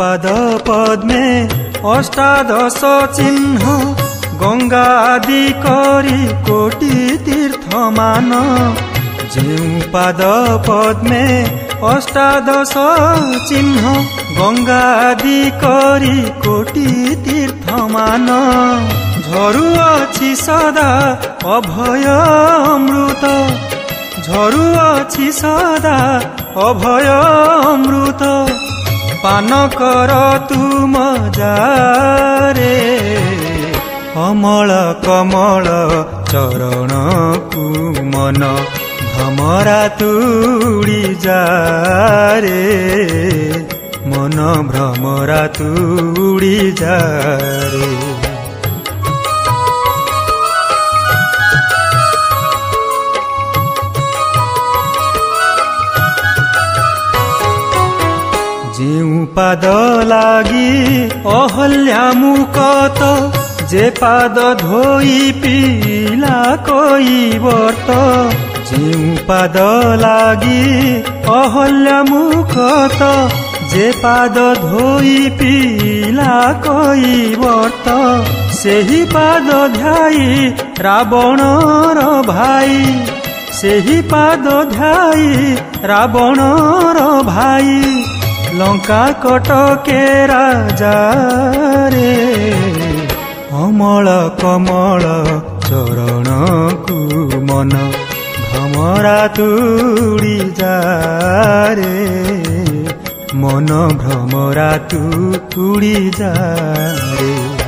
पाद पद्मे अष्टादश चिन्ह गंगा आदि करी कोटि तीर्थ मान जेउ पाद पद्मे अष्टादश चिन्ह गंगा आदि करी कोटि तीर्थ मान झरुअछि सदा अभय अमृत झरुअछि सदा अभय अमृत पान कर तुम जारे अमल कमल चरण कु मन भमरा तुड़ी जारे मन भ्रमरा तुड़ी जारे जेउ पाद लागी अहल्या मुकत जे पाद धोई पीला कोई वर्त जेउ पाद लागी अहल्या मुकत जे पाद धोई पीला कोई वर्त सेही पाद ध्याई रावणर भाई सेही पाद ध्याई रावणर भाई लंका कटके राजा रे अमल कमल चरण कु मन भमरा तुड़ी जारे मन भ्रमरा तुड़ी जारे।